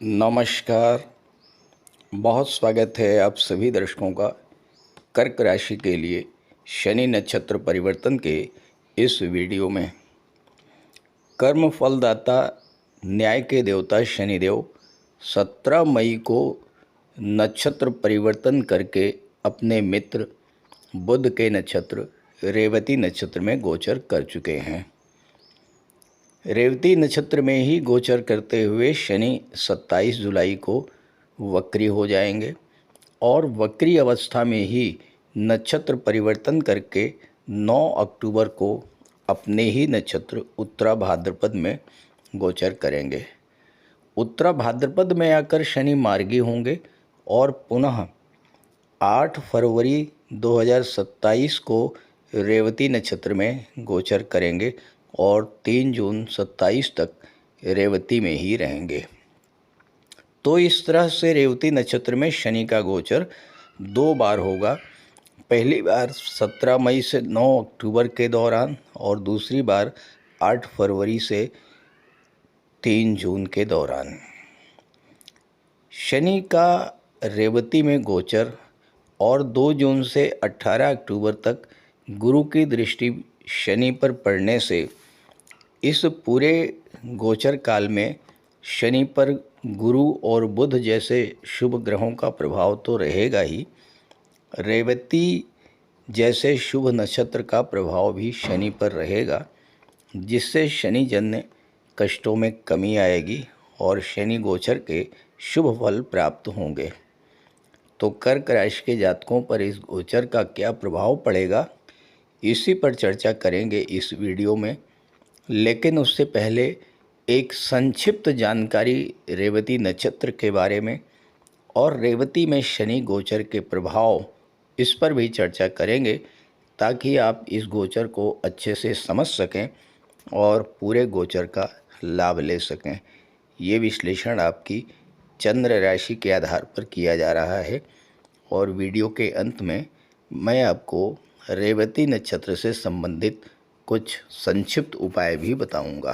नमस्कार। बहुत स्वागत है आप सभी दर्शकों का कर्क राशि के लिए शनि नक्षत्र परिवर्तन के इस वीडियो में। कर्म फलदाता न्याय के देवता शनिदेव 17 मई को नक्षत्र परिवर्तन करके अपने मित्र बुध के नक्षत्र रेवती नक्षत्र में गोचर कर चुके हैं। रेवती नक्षत्र में ही गोचर करते हुए शनि 27 जुलाई को वक्री हो जाएंगे और वक्री अवस्था में ही नक्षत्र परिवर्तन करके 9 अक्टूबर को अपने ही नक्षत्र उत्तरा भाद्रपद में गोचर करेंगे। उत्तरा भाद्रपद में आकर शनि मार्गी होंगे और पुनः 8 फरवरी 2027 को रेवती नक्षत्र में गोचर करेंगे और 3 जून 27 तक रेवती में ही रहेंगे। तो इस तरह से रेवती नक्षत्र में शनि का गोचर 2 बार होगा। पहली बार 17 मई से 9 अक्टूबर के दौरान और दूसरी बार 8 फरवरी से 3 जून के दौरान। शनि का रेवती में गोचर और 2 जून से 18 अक्टूबर तक गुरु की दृष्टि शनि पर पड़ने से इस पूरे गोचर काल में शनि पर गुरु और बुध जैसे शुभ ग्रहों का प्रभाव तो रहेगा ही, रेवती जैसे शुभ नक्षत्र का प्रभाव भी शनि पर रहेगा, जिससे शनि जन्य कष्टों में कमी आएगी और शनि गोचर के शुभ फल प्राप्त होंगे। तो कर्क राशि के जातकों पर इस गोचर का क्या प्रभाव पड़ेगा, इसी पर चर्चा करेंगे इस वीडियो में। लेकिन उससे पहले एक संक्षिप्त जानकारी रेवती नक्षत्र के बारे में और रेवती में शनि गोचर के प्रभाव, इस पर भी चर्चा करेंगे ताकि आप इस गोचर को अच्छे से समझ सकें और पूरे गोचर का लाभ ले सकें। ये विश्लेषण आपकी चंद्र राशि के आधार पर किया जा रहा है और वीडियो के अंत में मैं आपको रेवती नक्षत्र से संबंधित कुछ संक्षिप्त उपाय भी बताऊंगा।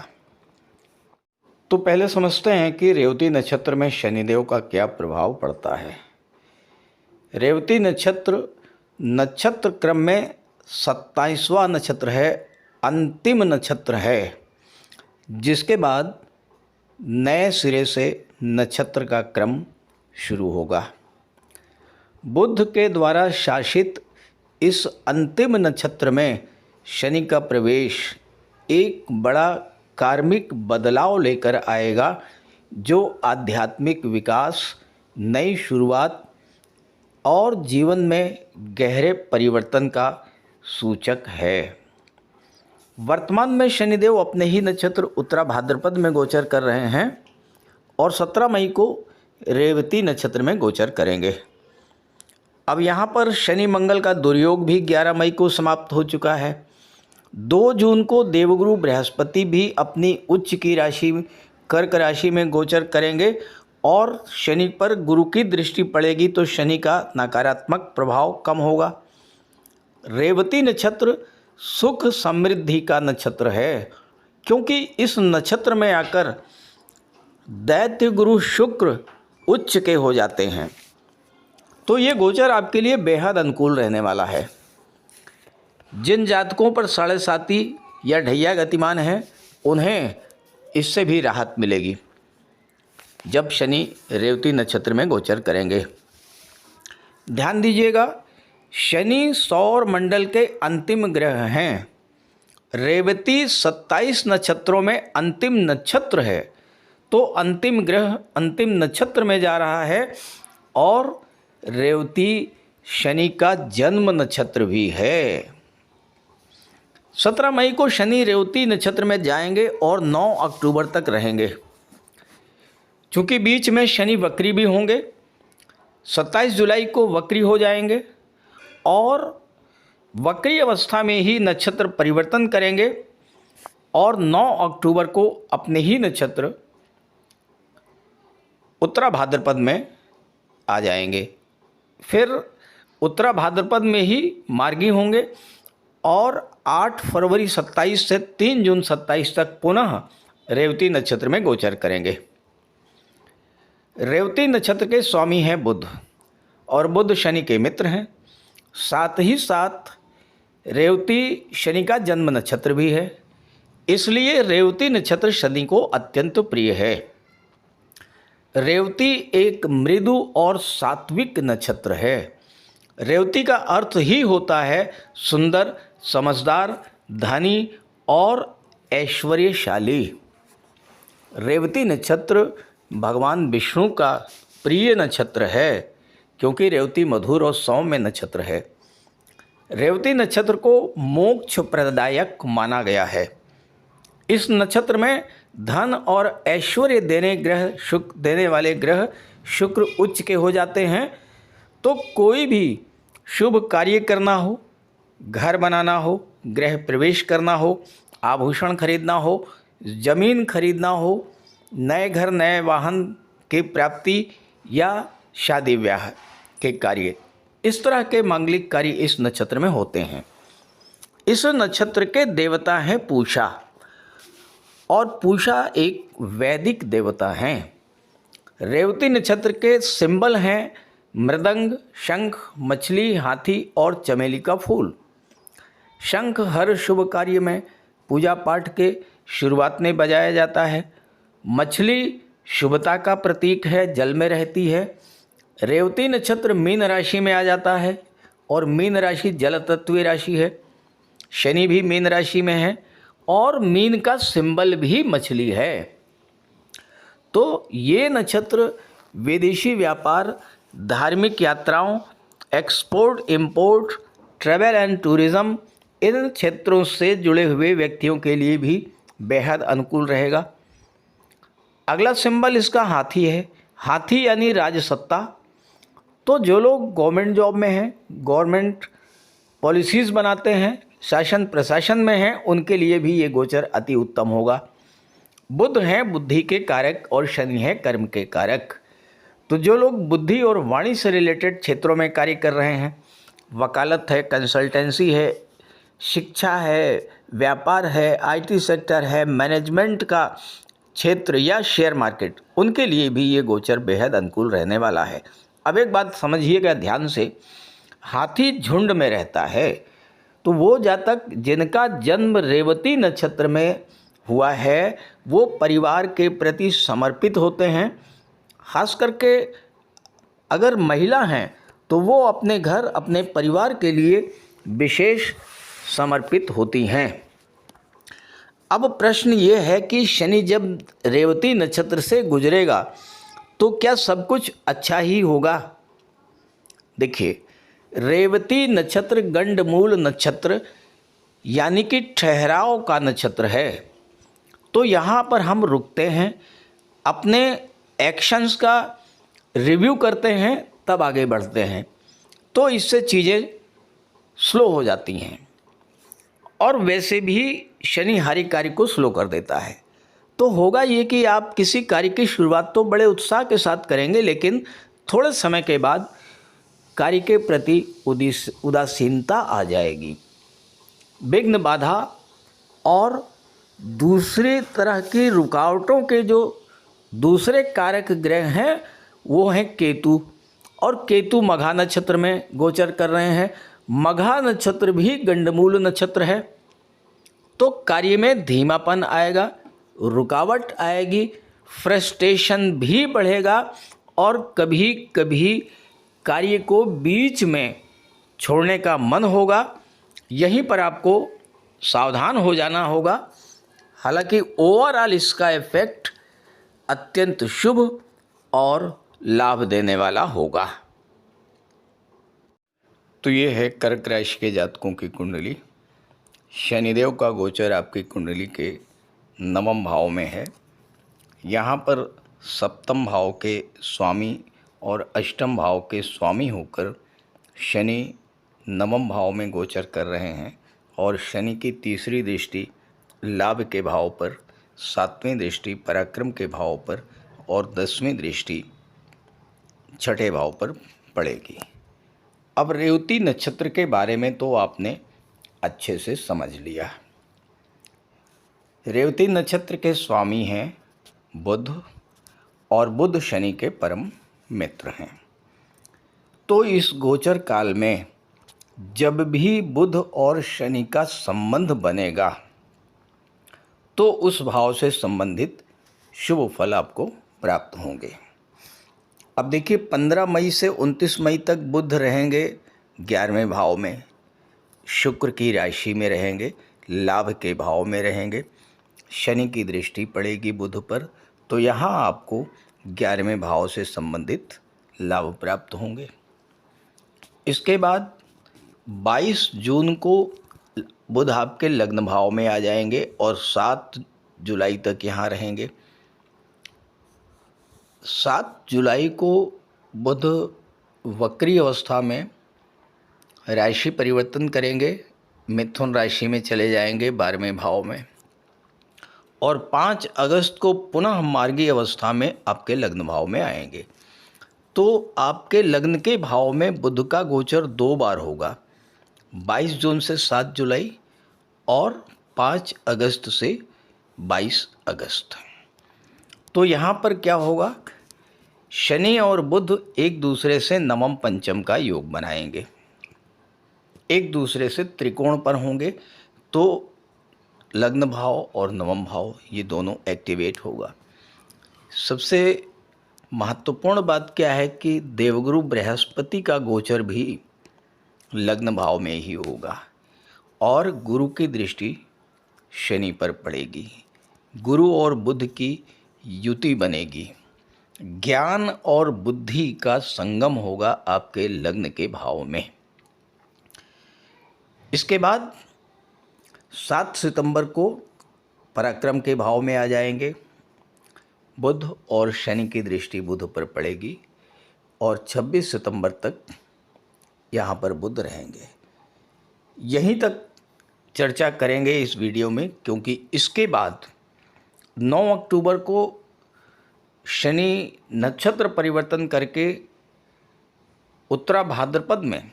तो पहले समझते हैं कि रेवती नक्षत्र में शनिदेव का क्या प्रभाव पड़ता है। रेवती नक्षत्र क्रम में 27वां नक्षत्र है, अंतिम नक्षत्र है, जिसके बाद नए सिरे से नक्षत्र का क्रम शुरू होगा। बुध के द्वारा शासित इस अंतिम नक्षत्र में शनि का प्रवेश एक बड़ा कार्मिक बदलाव लेकर आएगा, जो आध्यात्मिक विकास, नई शुरुआत और जीवन में गहरे परिवर्तन का सूचक है। वर्तमान में शनिदेव अपने ही नक्षत्र उत्तरा भाद्रपद में गोचर कर रहे हैं और 17 मई को रेवती नक्षत्र में गोचर करेंगे। अब यहाँ पर शनि मंगल का दुर्योग भी 11 मई को समाप्त हो चुका है। 2 जून को देवगुरु बृहस्पति भी अपनी उच्च की राशि कर्क राशि में गोचर करेंगे और शनि पर गुरु की दृष्टि पड़ेगी तो शनि का नकारात्मक प्रभाव कम होगा। रेवती नक्षत्र सुख समृद्धि का नक्षत्र है, क्योंकि इस नक्षत्र में आकर दैत्य गुरु शुक्र उच्च के हो जाते हैं। तो ये गोचर आपके लिए बेहद अनुकूल रहने वाला है। जिन जातकों पर 7.5 या ढैया गतिमान है, उन्हें इससे भी राहत मिलेगी जब शनि रेवती नक्षत्र में गोचर करेंगे। ध्यान दीजिएगा, शनि सौर मंडल के अंतिम ग्रह हैं। रेवती 27 नक्षत्रों में अंतिम नक्षत्र है, तो अंतिम ग्रह अंतिम नक्षत्र में जा रहा है और रेवती शनि का जन्म नक्षत्र भी है। 17 मई को शनि रेवती नक्षत्र में जाएंगे और 9 अक्टूबर तक रहेंगे। चूँकि बीच में शनि वक्री भी होंगे, 27 जुलाई को वक्री हो जाएंगे और वक्री अवस्था में ही नक्षत्र परिवर्तन करेंगे और 9 अक्टूबर को अपने ही नक्षत्र उत्तरा भाद्रपद में आ जाएंगे। फिर उत्तरा भाद्रपद में ही मार्गी होंगे और 8 फरवरी 27 से 3 जून 27 तक पुनः रेवती नक्षत्र में गोचर करेंगे। रेवती नक्षत्र के स्वामी हैं बुध और बुध शनि के मित्र हैं। साथ ही साथ रेवती शनि का जन्म नक्षत्र भी है, इसलिए रेवती नक्षत्र शनि को अत्यंत प्रिय है। रेवती एक मृदु और सात्विक नक्षत्र है। रेवती का अर्थ ही होता है सुंदर, समझदार, धनी और ऐश्वर्यशाली। रेवती नक्षत्र भगवान विष्णु का प्रिय नक्षत्र है, क्योंकि रेवती मधुर और सौम्य नक्षत्र है। रेवती नक्षत्र को मोक्ष प्रदायक माना गया है। इस नक्षत्र में धन और ऐश्वर्य देने वाले ग्रह शुक्र उच्च के हो जाते हैं। तो कोई भी शुभ कार्य करना हो, घर बनाना हो, गृह प्रवेश करना हो, आभूषण खरीदना हो, जमीन खरीदना हो, नए घर नए वाहन की प्राप्ति या शादी ब्याह के कार्य, इस तरह के मांगलिक कार्य इस नक्षत्र में होते हैं। इस नक्षत्र के देवता हैं पूषा, और पूषा एक वैदिक देवता हैं। रेवती नक्षत्र के सिंबल हैं मृदंग, शंख, मछली, हाथी और चमेली का फूल। शंख हर शुभ कार्य में पूजा पाठ के शुरुआत में बजाया जाता है। मछली शुभता का प्रतीक है, जल में रहती है। रेवती नक्षत्र मीन राशि में आ जाता है और मीन राशि जल तत्वीय राशि है। शनि भी मीन राशि में है और मीन का सिंबल भी मछली है। तो ये नक्षत्र विदेशी व्यापार, धार्मिक यात्राओं, export import, travel and tourism, इन क्षेत्रों से जुड़े हुए व्यक्तियों के लिए भी बेहद अनुकूल रहेगा। अगला सिंबल इसका हाथी है। हाथी यानी राजसत्ता। तो जो लोग गवर्नमेंट जॉब में हैं, गवर्नमेंट पॉलिसीज़ बनाते हैं, शासन प्रशासन में हैं, उनके लिए भी ये गोचर अति उत्तम होगा। बुध हैं बुद्धि के कारक और शनि है कर्म के कारक। तो जो लोग बुद्धि और वाणी से रिलेटेड क्षेत्रों में कार्य कर रहे हैं, वकालत है, कंसल्टेंसी है, शिक्षा है, व्यापार है, आईटी सेक्टर है, मैनेजमेंट का क्षेत्र या शेयर मार्केट, उनके लिए भी ये गोचर बेहद अनुकूल रहने वाला है। अब एक बात समझिएगा ध्यान से, हाथी झुंड में रहता है। तो वो जातक जिनका जन्म रेवती नक्षत्र में हुआ है, वो परिवार के प्रति समर्पित होते हैं। खास करके अगर महिला हैं तो वो अपने घर, अपने परिवार के लिए विशेष समर्पित होती हैं। अब प्रश्न ये है कि शनि जब रेवती नक्षत्र से गुजरेगा तो क्या सब कुछ अच्छा ही होगा? देखिए, रेवती नक्षत्र गंडमूल नक्षत्र यानी कि ठहराव का नक्षत्र है। तो यहाँ पर हम रुकते हैं, अपने एक्शंस का रिव्यू करते हैं, तब आगे बढ़ते हैं। तो इससे चीज़ें स्लो हो जाती हैं। और वैसे भी शनि हर एक कार्य को स्लो कर देता है। तो होगा ये कि आप किसी कार्य की शुरुआत तो बड़े उत्साह के साथ करेंगे, लेकिन थोड़े समय के बाद कार्य के प्रति उदासीनता आ जाएगी। विघ्न, बाधा और दूसरी तरह की रुकावटों के जो दूसरे कारक ग्रह हैं वो हैं केतु, और केतु मघा नक्षत्र में गोचर कर रहे हैं। मघा नक्षत्र भी गंडमूल नक्षत्र है। तो कार्य में धीमापन आएगा, रुकावट आएगी, फ्रस्ट्रेशन भी बढ़ेगा और कभी कभी कार्य को बीच में छोड़ने का मन होगा। यहीं पर आपको सावधान हो जाना होगा। हालांकि ओवरऑल इसका इफेक्ट अत्यंत शुभ और लाभ देने वाला होगा। तो ये है कर्क राशि के जातकों की कुंडली। शनिदेव का गोचर आपकी कुंडली के 9वें भाव में है। यहाँ पर 7वें भाव के स्वामी और 8वें भाव के स्वामी होकर शनि 9वें भाव में गोचर कर रहे हैं, और शनि की तीसरी दृष्टि लाभ के भाव पर, 7वीं दृष्टि पराक्रम के भाव पर और 10वीं दृष्टि छठे भाव पर पड़ेगी। अब रेवती नक्षत्र के बारे में तो आपने अच्छे से समझ लिया। रेवती नक्षत्र के स्वामी हैं बुध और बुध शनि के परम मित्र हैं। तो इस गोचर काल में जब भी बुध और शनि का संबंध बनेगा तो उस भाव से संबंधित शुभ फल आपको प्राप्त होंगे। अब देखिए 15 मई से 29 मई तक बुध रहेंगे 11वें भाव में, शुक्र की राशि में रहेंगे, लाभ के भाव में रहेंगे, शनि की दृष्टि पड़ेगी बुध पर, तो यहाँ आपको 11वें भाव से संबंधित लाभ प्राप्त होंगे। इसके बाद 22 जून को बुध आपके लग्न भाव में आ जाएंगे और 7 जुलाई तक यहाँ रहेंगे। 7 जुलाई को बुध वक्री अवस्था में राशि परिवर्तन करेंगे, मिथुन राशि में चले जाएंगे 12वें भाव में, और 5 अगस्त को पुनः मार्गी अवस्था में आपके लग्न भाव में आएंगे। तो आपके लग्न के भाव में बुध का गोचर 2 बार होगा, 22 जून से 7 जुलाई और 5 अगस्त से 22 अगस्त। तो यहाँ पर क्या होगा, शनि और बुध एक दूसरे से नवम पंचम का योग बनाएंगे, एक दूसरे से त्रिकोण पर होंगे, तो लग्न भाव और नवम भाव ये दोनों एक्टिवेट होगा। सबसे महत्वपूर्ण बात क्या है कि देवगुरु बृहस्पति का गोचर भी लग्न भाव में ही होगा और गुरु की दृष्टि शनि पर पड़ेगी, गुरु और बुध की युति बनेगी, ज्ञान और बुद्धि का संगम होगा आपके लग्न के भाव में। इसके बाद 7 सितंबर को पराक्रम के भाव में आ जाएंगे बुध और शनि की दृष्टि बुध पर पड़ेगी और 26 सितंबर तक यहाँ पर बुध रहेंगे। यहीं तक चर्चा करेंगे इस वीडियो में, क्योंकि इसके बाद 9 अक्टूबर को शनि नक्षत्र परिवर्तन करके उत्तरा भाद्रपद में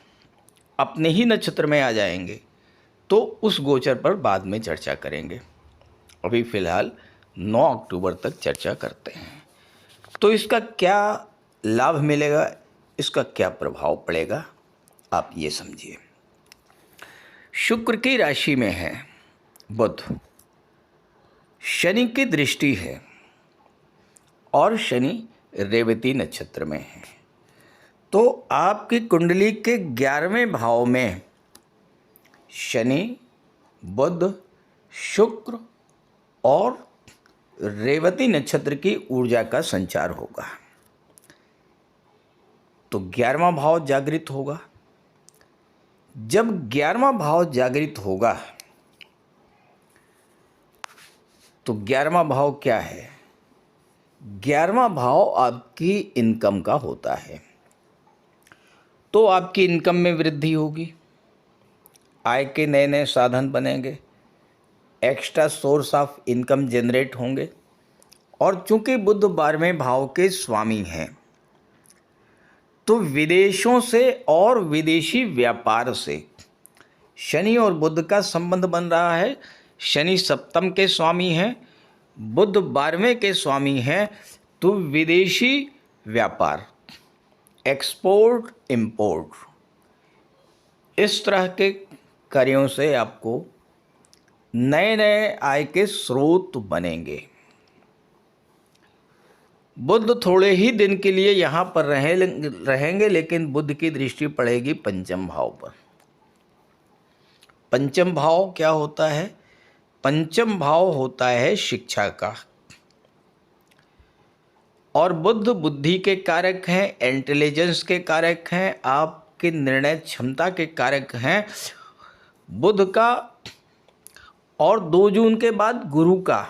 अपने ही नक्षत्र में आ जाएंगे, तो उस गोचर पर बाद में चर्चा करेंगे। अभी फ़िलहाल 9 अक्टूबर तक चर्चा करते हैं। तो इसका क्या लाभ मिलेगा, इसका क्या प्रभाव पड़ेगा, आप ये समझिए। शुक्र की राशि में है बुध, शनि की दृष्टि है और शनि रेवती नक्षत्र में है, तो आपकी कुंडली के 11वें भाव में शनि, बुध, शुक्र और रेवती नक्षत्र की ऊर्जा का संचार होगा। तो 11वां भाव जागृत होगा। जब 11वां भाव जागृत होगा तो 11वां भाव क्या है, 11वां भाव आपकी इनकम का होता है। तो आपकी इनकम में वृद्धि होगी, आय के नए नए साधन बनेंगे, extra source of income generate होंगे। और चूंकि बुध 12वें भाव के स्वामी हैं, तो विदेशों से और विदेशी व्यापार से शनि और बुध का संबंध बन रहा है। शनि सप्तम के स्वामी हैं, बुध 12वें के स्वामी हैं, तो विदेशी व्यापार, एक्सपोर्ट इंपोर्ट, इस तरह के कार्यों से आपको नए नए आय के स्रोत बनेंगे। बुध थोड़े ही दिन के लिए यहाँ पर रहेंगे, लेकिन बुध की दृष्टि पड़ेगी पंचम भाव पर। पंचम भाव क्या होता है, पंचम भाव होता है शिक्षा का, और बुध बुद्धि के कारक हैं, इंटेलिजेंस के कारक हैं, आपके निर्णय क्षमता के कारक हैं बुध का। और 2 जून के बाद गुरु का,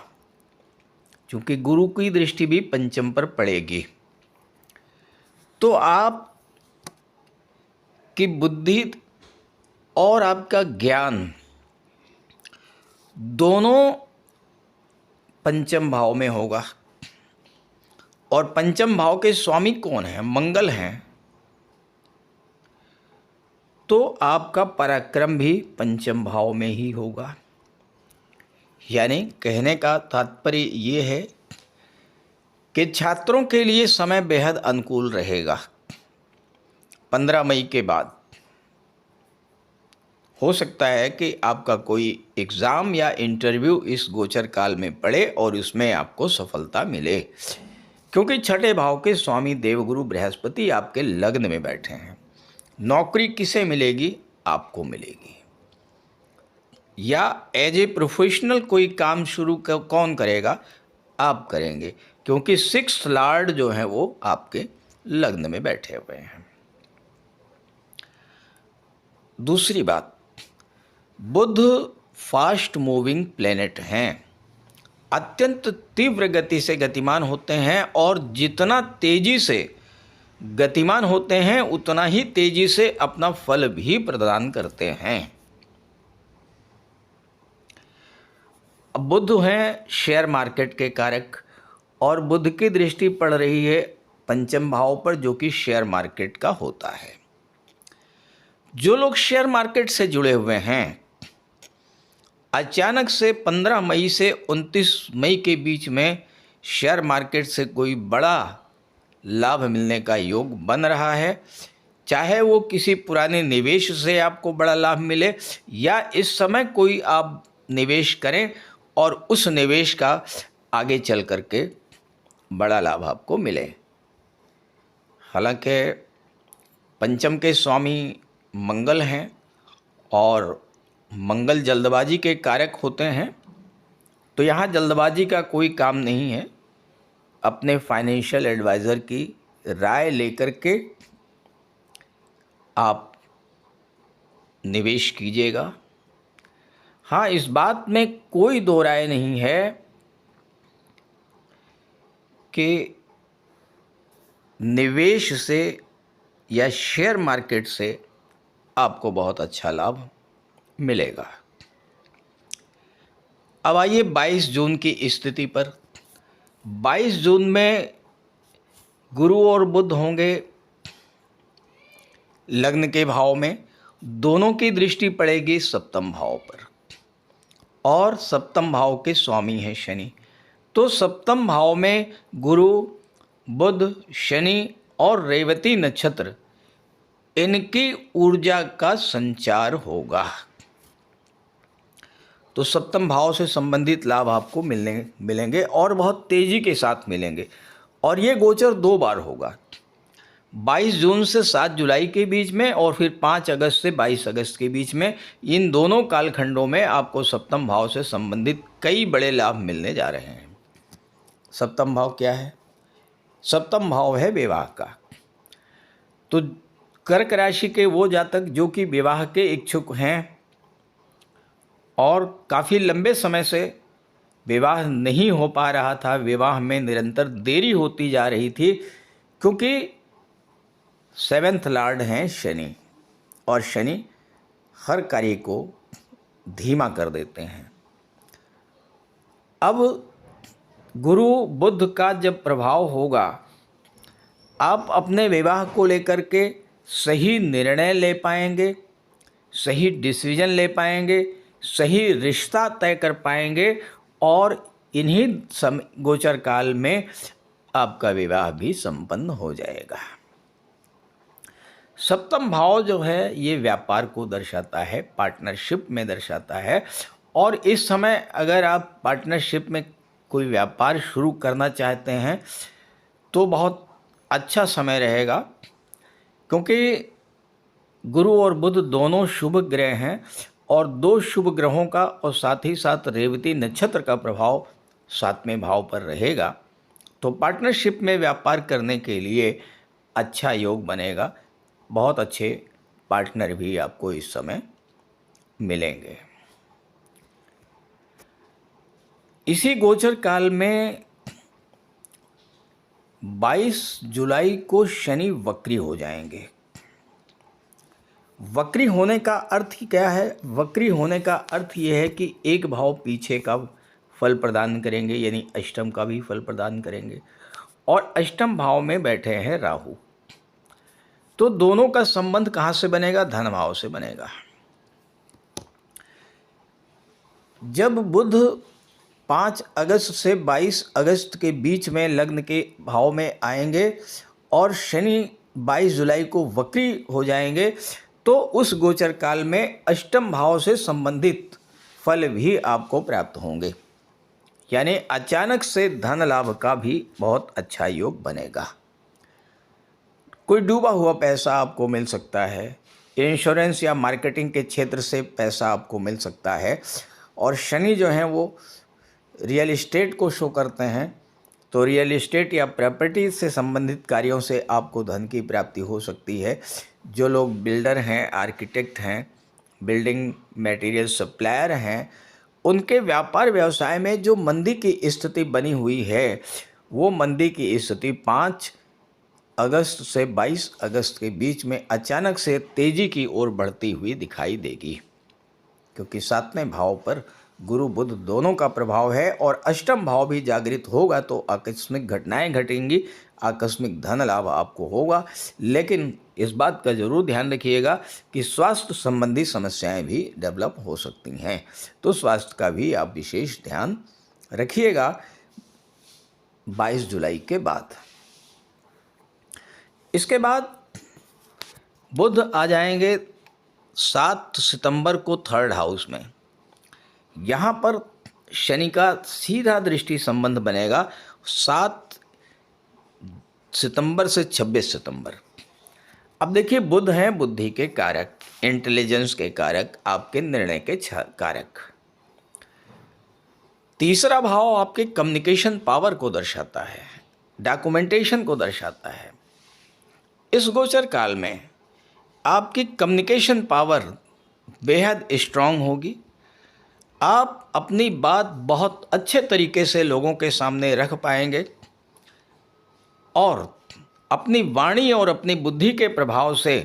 क्योंकि गुरु की दृष्टि भी पंचम पर पड़ेगी, तो आप की बुद्धि और आपका ज्ञान दोनों पंचम भाव में होगा। और पंचम भाव के स्वामी कौन है, मंगल हैं, तो आपका पराक्रम भी पंचम भाव में ही होगा। यानी कहने का तात्पर्य ये है कि छात्रों के लिए समय बेहद अनुकूल रहेगा। 15 मई के बाद हो सकता है कि आपका कोई एग्ज़ाम या इंटरव्यू इस गोचर काल में पड़े और उसमें आपको सफलता मिले, क्योंकि छठे भाव के स्वामी देवगुरु बृहस्पति आपके लग्न में बैठे हैं। नौकरी किसे मिलेगी? आपको मिलेगी। या एज ए प्रोफेशनल कोई काम शुरू कौन करेगा? आप करेंगे, क्योंकि 6th लॉर्ड जो है वो आपके लग्न में बैठे हुए हैं। दूसरी बात, बुध फास्ट मूविंग प्लेनेट हैं, अत्यंत तीव्र गति से गतिमान होते हैं और जितना तेजी से गतिमान होते हैं उतना ही तेजी से अपना फल भी प्रदान करते हैं। अब बुध हैं शेयर मार्केट के कारक और बुध की दृष्टि पड़ रही है पंचम भाव पर, जो कि शेयर मार्केट का होता है। जो लोग शेयर मार्केट से जुड़े हुए हैं, अचानक से 15 मई से 29 मई के बीच में शेयर मार्केट से कोई बड़ा लाभ मिलने का योग बन रहा है। चाहे वो किसी पुराने निवेश से आपको बड़ा लाभ मिले या इस समय कोई आप निवेश करें और उस निवेश का आगे चल करके बड़ा लाभ आपको मिले। हालांकि पंचम के स्वामी मंगल हैं और मंगल जल्दबाजी के कारक होते हैं, तो यहाँ जल्दबाजी का कोई काम नहीं है। अपने फाइनेंशियल एडवाइज़र की राय लेकर के आप निवेश कीजिएगा। हाँ, इस बात में कोई दो राय नहीं है कि निवेश से या शेयर मार्केट से आपको बहुत अच्छा लाभ मिलेगा। अब आइए 22 जून की स्थिति पर। 22 जून में गुरु और बुध होंगे लग्न के भाव में, दोनों की दृष्टि पड़ेगी सप्तम भाव पर और सप्तम भाव के स्वामी हैं शनि। तो सप्तम भाव में गुरु, बुध, शनि और रेवती नक्षत्र, इनकी ऊर्जा का संचार होगा। तो सप्तम भाव से संबंधित लाभ आपको मिलेंगे और बहुत तेज़ी के साथ मिलेंगे। और ये गोचर 2 बार होगा, 22 जून से 7 जुलाई के बीच में और फिर 5 अगस्त से 22 अगस्त के बीच में। इन दोनों कालखंडों में आपको सप्तम भाव से संबंधित कई बड़े लाभ मिलने जा रहे हैं। सप्तम भाव क्या है? सप्तम भाव है विवाह का। तो कर्क राशि के वो जातक जो कि विवाह के इच्छुक हैं और काफ़ी लंबे समय से विवाह नहीं हो पा रहा था, विवाह में निरंतर देरी होती जा रही थी, क्योंकि 7th लॉर्ड हैं शनि और शनि हर कार्य को धीमा कर देते हैं। अब गुरु बुध का जब प्रभाव होगा, आप अपने विवाह को लेकर के सही निर्णय ले पाएंगे, सही डिसीजन ले पाएंगे, सही रिश्ता तय कर पाएंगे और इन्हीं गोचर काल में आपका विवाह भी संपन्न हो जाएगा। सप्तम भाव जो है ये व्यापार को दर्शाता है, पार्टनरशिप में दर्शाता है। और इस समय अगर आप पार्टनरशिप में कोई व्यापार शुरू करना चाहते हैं तो बहुत अच्छा समय रहेगा, क्योंकि गुरु और बुध दोनों शुभ ग्रह हैं और 2 शुभ ग्रहों का और साथ ही साथ रेवती नक्षत्र का प्रभाव 7वें भाव पर रहेगा। तो पार्टनरशिप में व्यापार करने के लिए अच्छा योग बनेगा। बहुत अच्छे पार्टनर भी आपको इस समय मिलेंगे। इसी गोचर काल में 22 जुलाई को शनि वक्री हो जाएंगे। वक्री होने का अर्थ ही क्या है? वक्री होने का अर्थ ये है कि एक भाव पीछे का फल प्रदान करेंगे, यानी अष्टम का भी फल प्रदान करेंगे। और अष्टम भाव में बैठे हैं राहु, तो दोनों का संबंध कहाँ से बनेगा? धन भाव से बनेगा। जब बुध 5 अगस्त से 22 अगस्त के बीच में लग्न के भाव में आएंगे और शनि 22 जुलाई को वक्री हो जाएंगे, तो उस गोचर काल में अष्टम भाव से संबंधित फल भी आपको प्राप्त होंगे। यानी अचानक से धन लाभ का भी बहुत अच्छा योग बनेगा। कोई डूबा हुआ पैसा आपको मिल सकता है, इंश्योरेंस या मार्केटिंग के क्षेत्र से पैसा आपको मिल सकता है। और शनि जो हैं वो रियल इस्टेट को शो करते हैं, तो रियल इस्टेट या प्रॉपर्टी से संबंधित कार्यों से आपको धन की प्राप्ति हो सकती है। जो लोग बिल्डर हैं, आर्किटेक्ट हैं, बिल्डिंग मटेरियल सप्लायर हैं, उनके व्यापार व्यवसाय में जो मंदी की स्थिति बनी हुई है, वो मंदी की स्थिति 5 अगस्त से 22 अगस्त के बीच में अचानक से तेजी की ओर बढ़ती हुई दिखाई देगी, क्योंकि 7वें भाव पर गुरु बुध दोनों का प्रभाव है और अष्टम भाव भी जागृत होगा, तो आकस्मिक घटनाएं घटेंगी, आकस्मिक धन लाभ आपको होगा। लेकिन इस बात का जरूर ध्यान रखिएगा कि स्वास्थ्य संबंधी समस्याएं भी डेवलप हो सकती हैं, तो स्वास्थ्य का भी आप विशेष ध्यान रखिएगा 22 जुलाई के बाद। इसके बाद बुध आ जाएंगे 7 सितंबर को 3rd हाउस में। यहाँ पर शनि का सीधा दृष्टि संबंध बनेगा 7 सितंबर से 26 सितंबर। अब देखिए, बुध हैं बुद्धि के कारक, इंटेलिजेंस के कारक, आपके निर्णय के कारक। तीसरा भाव आपके कम्युनिकेशन पावर को दर्शाता है, डॉक्यूमेंटेशन को दर्शाता है। इस गोचर काल में आपकी कम्युनिकेशन पावर बेहद स्ट्रांग होगी। आप अपनी बात बहुत अच्छे तरीके से लोगों के सामने रख पाएंगे और अपनी वाणी और अपनी बुद्धि के प्रभाव से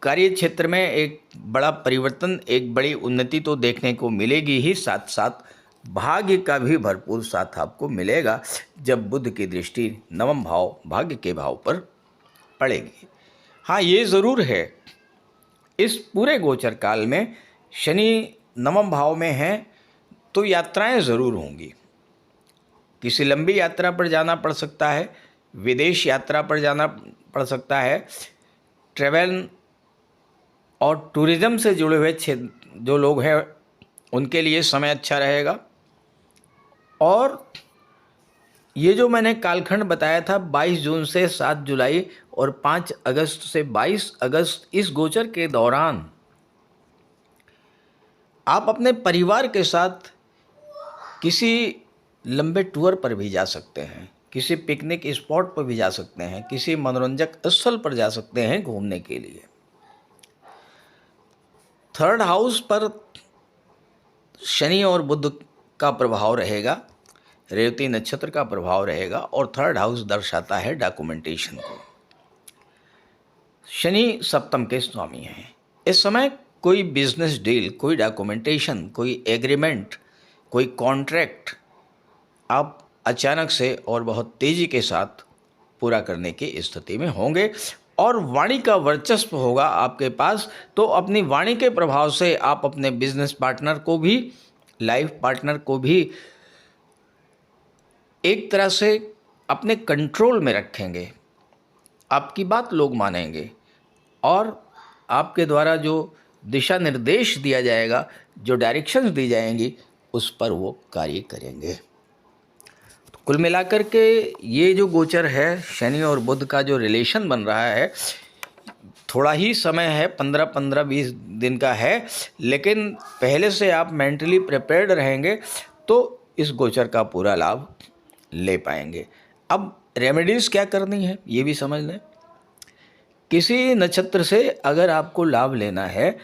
कार्य क्षेत्र में एक बड़ा परिवर्तन, एक बड़ी उन्नति तो देखने को मिलेगी ही, साथ साथ भाग्य का भी भरपूर साथ आपको मिलेगा जब बुध की दृष्टि 9वें भाव भाग्य के भाव पर पड़ेगी। हाँ, ये ज़रूर है, इस पूरे गोचर काल में शनि 9वें भाव में है तो यात्राएं ज़रूर होंगी। किसी लंबी यात्रा पर जाना पड़ सकता है, विदेश यात्रा पर जाना पड़ सकता है। ट्रैवल और टूरिज़्म से जुड़े हुए जो लोग हैं उनके लिए समय अच्छा रहेगा। और ये जो मैंने कालखंड बताया था 22 जून से 7 जुलाई और 5 अगस्त से 22 अगस्त, इस गोचर के दौरान आप अपने परिवार के साथ किसी लंबे टूर पर भी जा सकते हैं, किसी पिकनिक स्पॉट पर भी जा सकते हैं, किसी मनोरंजक स्थल पर जा सकते हैं घूमने के लिए। 3rd हाउस पर शनि और बुध का प्रभाव रहेगा, रेवती नक्षत्र का प्रभाव रहेगा और 3rd हाउस दर्शाता है डॉक्यूमेंटेशन को। शनि सप्तम के स्वामी हैं। इस समय कोई बिजनेस डील, कोई डॉक्यूमेंटेशन, कोई एग्रीमेंट, कोई कॉन्ट्रैक्ट आप अचानक से और बहुत तेज़ी के साथ पूरा करने की स्थिति में होंगे और वाणी का वर्चस्व होगा आपके पास। तो अपनी वाणी के प्रभाव से आप अपने बिजनेस पार्टनर को भी, लाइफ पार्टनर को भी एक तरह से अपने कंट्रोल में रखेंगे। आपकी बात लोग मानेंगे और आपके द्वारा जो दिशा निर्देश दिया जाएगा, जो डायरेक्शंस दी जाएंगी, उस पर वो कार्य करेंगे। तो कुल मिलाकर के ये जो गोचर है, शनि और बुध का जो रिलेशन बन रहा है, थोड़ा ही समय है, 15-20 दिन का है, लेकिन पहले से आप मेंटली प्रिपेयर्ड रहेंगे तो इस गोचर का पूरा लाभ ले पाएंगे। अब रेमेडीज़ क्या करनी है ये भी समझ लें। किसी नक्षत्र से अगर आपको लाभ लेना है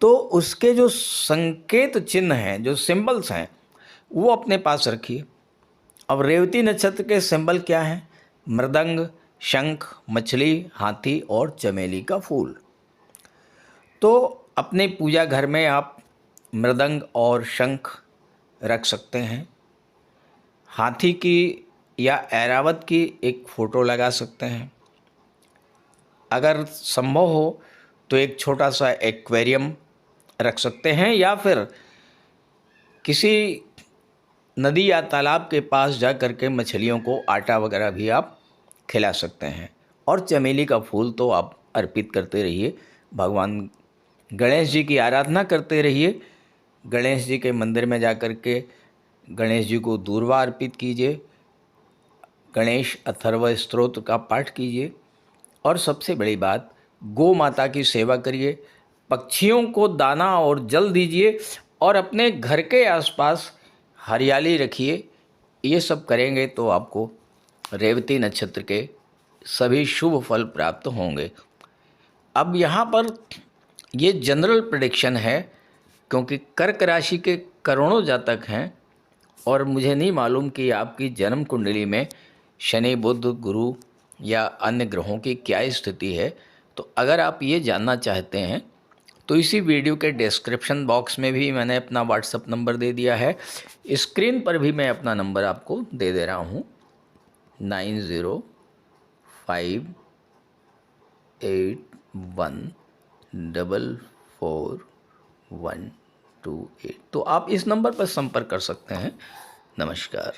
तो उसके जो संकेत चिन्ह हैं, जो सिंबल्स हैं, वो अपने पास रखिए। अब रेवती नक्षत्र के सिंबल क्या हैं? मृदंग, शंख, मछली, हाथी और चमेली का फूल। तो अपने पूजा घर में आप मृदंग और शंख रख सकते हैं। हाथी की या ऐरावत की एक फ़ोटो लगा सकते हैं। अगर संभव हो तो एक छोटा सा एक्वेरियम रख सकते हैं या फिर किसी नदी या तालाब के पास जा कर के मछलियों को आटा वगैरह भी आप खिला सकते हैं। और चमेली का फूल तो आप अर्पित करते रहिए, भगवान गणेश जी की आराधना करते रहिए। गणेश जी के मंदिर में जा कर के गणेश जी को दूर्वा अर्पित कीजिए, गणेश अथर्व स्तोत्र का पाठ कीजिए, और सबसे बड़ी बात, गौ माता की सेवा करिए, पक्षियों को दाना और जल दीजिए, और अपने घर के आसपास हरियाली रखिए। ये सब करेंगे तो आपको रेवती नक्षत्र के सभी शुभ फल प्राप्त होंगे। अब यहाँ पर ये जनरल प्रेडिक्शन है, क्योंकि कर्क राशि के करोड़ों जातक हैं और मुझे नहीं मालूम कि आपकी जन्म कुंडली में शनि बुध गुरु या अन्य ग्रहों की क्या स्थिति है। तो अगर आप ये जानना चाहते हैं तो इसी वीडियो के डिस्क्रिप्शन बॉक्स में भी मैंने अपना व्हाट्सएप नंबर दे दिया है, स्क्रीन पर भी मैं अपना नंबर आपको दे दे रहा हूँ 9058144128। तो आप इस नंबर पर संपर्क कर सकते हैं। नमस्कार।